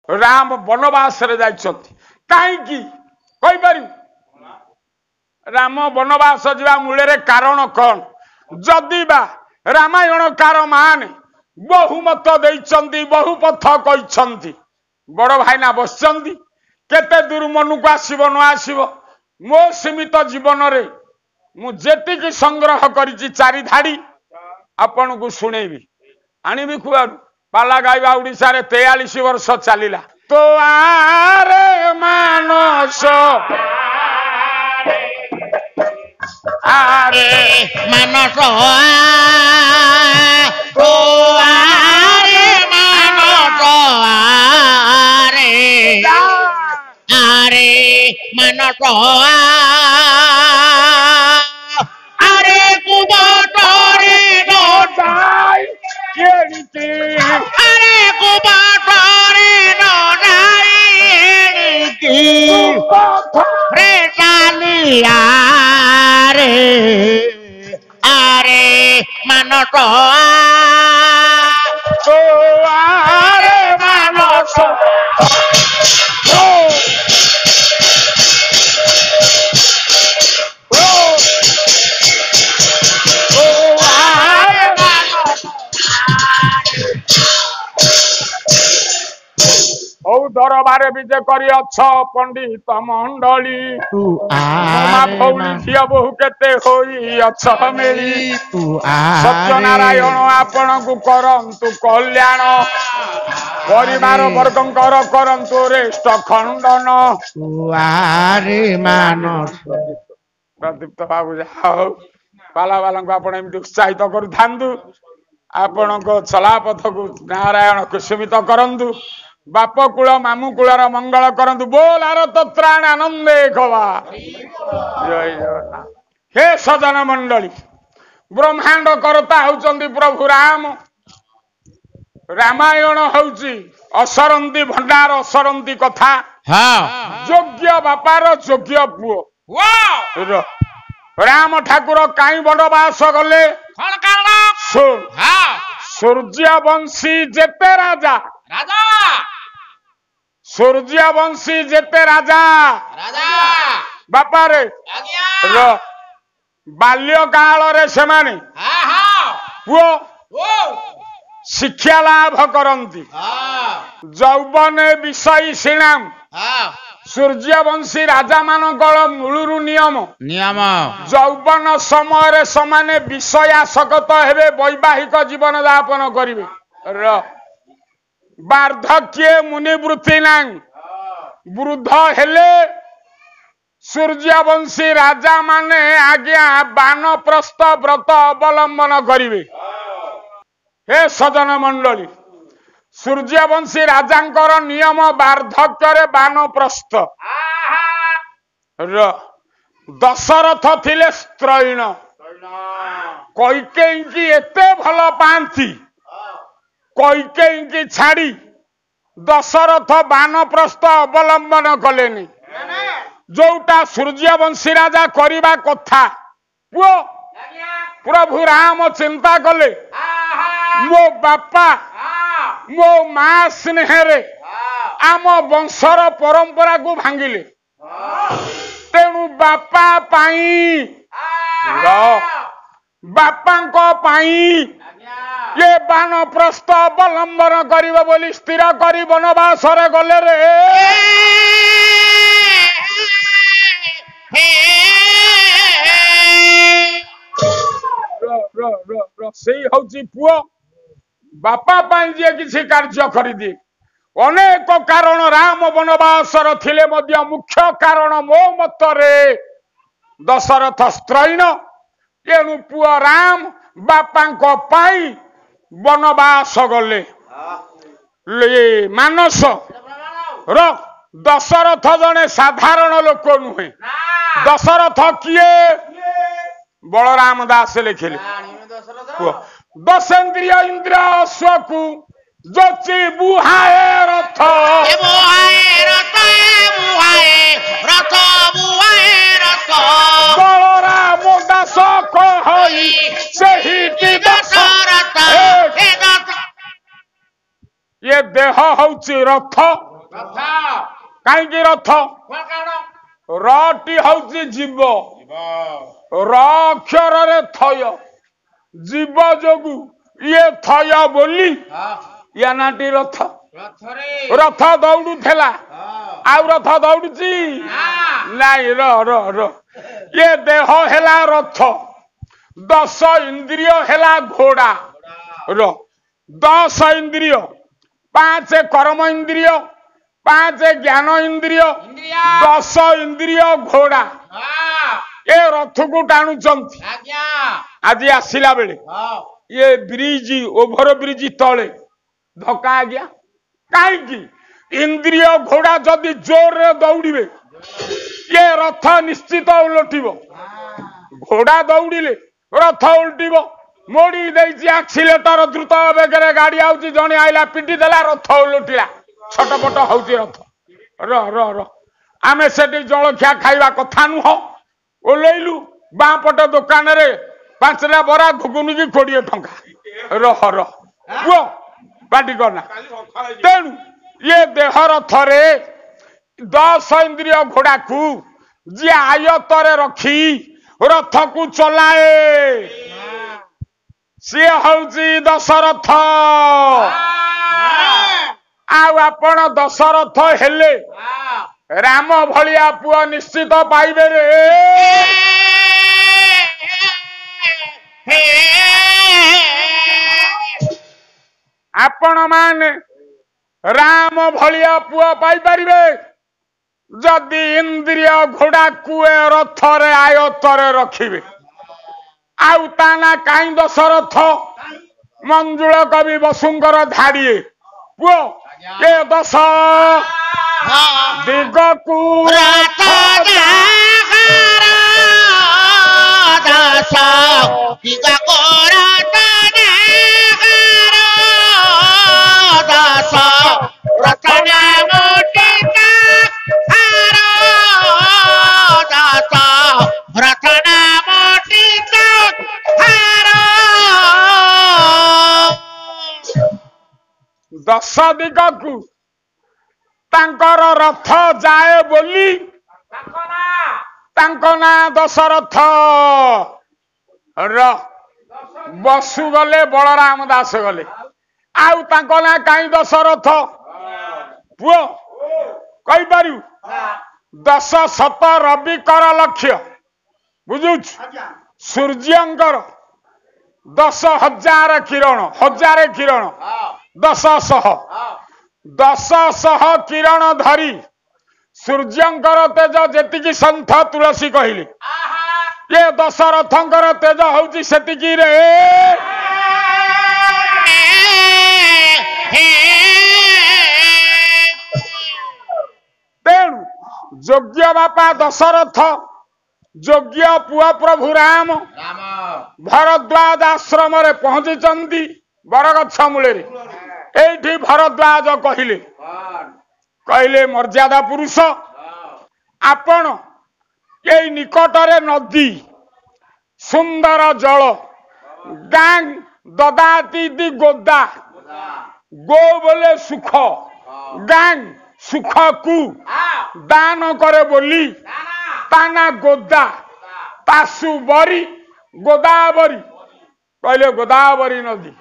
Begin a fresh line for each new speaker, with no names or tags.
राम वनवास रे जाइछथि काईकी कहि पारि राम वनवास जीवा मूले रे कारण कौन जदि बा रामायण कार मान बहुमत देइछन्ति बहुपथ कहिछन्ति बड़ भाईना बसछन्ति केते दूर मन को आसीबो न आसीबो मो सीमित जीवन रे मु जेतिकी संग्रह करिछि चारि धाड़ी आपण को सुनेबी आनिबी खुआरू पाला गाइबा ओडिसा रे 43 वर्ष चलिला तो आरे मानस
आरे मानस तो आरे मानस आरे मानस आरे कुबटरे नो
जाय केरिते
अरे कुबटरे नो जाय की रे चालिया रे आरे मानस
तो आरे मानस दरबारे विजय करी अछ पंडित मंडली भौली झिया बहु केते होई अछ मेली सत्यनारायण आपण को करंतु कल्याण परिवार वर्गंकर करंतु रेष्ट खंडन प्रदीप्त बाबू जाओ पाला वाला को आपण एमती उत्साहित करू थांदु आपण को चलापथ को नारायण कुसुमित करंतु बाप कूल मामू कूलर मंगल करंतु बोल आरत त्राण आनंदे खवा जय जगन्नाथ हे सजन मंडली ब्रह्मांड करता होउचंदी प्रभु राम रामायण होउची असरंती भंडार असरंती कथा योग्य बापार योग्य पुओ राम ठाकुर काई वनवास गले सुन सूर्यवंशी जेते राजा सूर्यवंशी जेते राजा बापा रे बाल्य काल रे सेमाने पुओ शिक्षा लाभ करंती जौबने विषय सिणाम सूर्यवंशी राजा मानकर मूलरू नियम जौबन समय समाने विषयासक्त हेबे वैवाहिक जीवन यापन करिवे वार्धक्य मुनिवृत्ति नांग वृद्ध हेले सूर्यवंशी राजा माने आज्ञा बानप्रस्थ व्रत अवलंबन करिवे हे सजन मंडली सूर्यवंशी राजांकर नियम वार्धक्य बानप्रस्थ दशरथ थिले स्त्रैण कैकेयी की एते भल पांती कैकेयी की छाड़ी दशरथ बानप्रस्थ अवलंबन कलेनी जोटा सूर्यवंशी राजा करिबा कथा पुओ प्रभु राम चिंता कले मो बापा मो मां स्नेहरे आम वंशर परंपरा को भांगिले तेणु बापा पाई बापांको पाई ये बानप्रस्थ अवलंबन करिबो बोली स्थिर करी वनवास रे गले रे सेई हउची पुओ बापा पाई जे किसी कार्य करिदी अनेक कारण राम वनवासर थिले मध्य मुख्य कारण मो मतरे दशरथ स्त्रैण एणु पुओ राम बापांको पाई वनवास गले मानस र दशरथ जने साधारण लोक नुहे दशरथ किए बलराम दास लिखिले दशेन्द्रिय इंद्र अश्वकु जोची बुहाए रथ बलराम दास कहई सही दशरथ ये देह हउची रथ କାହିଁକି ରଥ ରଟି ହଉଛି ଜୀବ ର ଅକ୍ଷରରେ ଥୟ ଜୀବ ଯୋଗୁ ଇଏ ଥୟ ବୋଲି ୟା ନାଟି ରଥ ରଥ ଦୌଡୁଥିଲା ଆଉ ରଥ ଦୌଡୁଛି ନାଇଁ ର ଇଏ ଦେହ ହେଲା ରଥ 10 ଇନ୍ଦ୍ରିୟ ହେଲା ଘୋଡା ର 10 ଇନ୍ଦ୍ରିୟ 5 କର୍ମ ଇନ୍ଦ୍ରିୟ 5 ଜ୍ଞାନ ଇନ୍ଦ୍ରିୟ 10 ଇନ୍ଦ୍ରିୟ ଘୋଡା ଏ ରଥକୁ ଟାଣୁଛନ୍ତି ଆଜି ଆସିଲା ବେଳେ ये ब्रिज ओभर ब्रिज तले धक्का आज्ञा कहीं इंद्रिय घोड़ा जदि जोर रे दौड़े ये रथ निश्चित उलटिब घोड़ा दौड़िले रथ उल्टिब मोड़ी एक्सीलेटर द्रुत बेगे गाड़ी आउची जने आइला पिटी देला रथ उलटिला छटपट होउची रथ र र र आमे सेठी जलखिया खाइबा कथा नुह ओलेइलु बाँ पट दुकान रे 5टा बरा घुगुनी की 20 टंका रह पुओ बाटी करना तेणु ये देह रथरे 10 इंद्रिय घोड़ा को जी आयतरे रखी रथ को चलाए सी हूँ दशरथ आपण दशरथ हेले राम भलिया पुआ निश्चित पाइबे रे आपण माने राम भलिया पुआ पाई परिबे जदि इंद्रिय घोड़ा कुए रथरे आयतरे रखिबे आउ ताना काई दशरथ मंजुल कवि वसुंकर धाड़िए पुओ ये दश दिग को रथ दश दिग को रथ रचना मोटिका रचना मोटिका दश दिग को तांकर रथ जाए बोली तांको ना दशरथ र बसु गले बलराम दास गले आउ तांको ना काई दशरथ पुओ कही पारू 10 शत रवि कर लक्ष्य बुझुछ सूर्यंकर 10,000 किरण 1000 किरण 10,000 किरण धरी सूर्यंकर तेज जेतिकी संथ तुलसी कहले ये दशरथंकर तेज होउची सेतिकी रे तेणु योग्य बापा दशरथ योग्य पुआ प्रभु राम भरद्वाज आश्रम रे पहुंची चंदी बरगछ मूले एठी भरद्वाज कहले मर्यादा पुरुष आपण ये निकटरे नदी सुंदर जल गां ददाती दी गोदा गो बोले सुख गां सुख को दान करे बोली ताना गोदा तासु बरी गोदावरी कहले गोदावरी नदी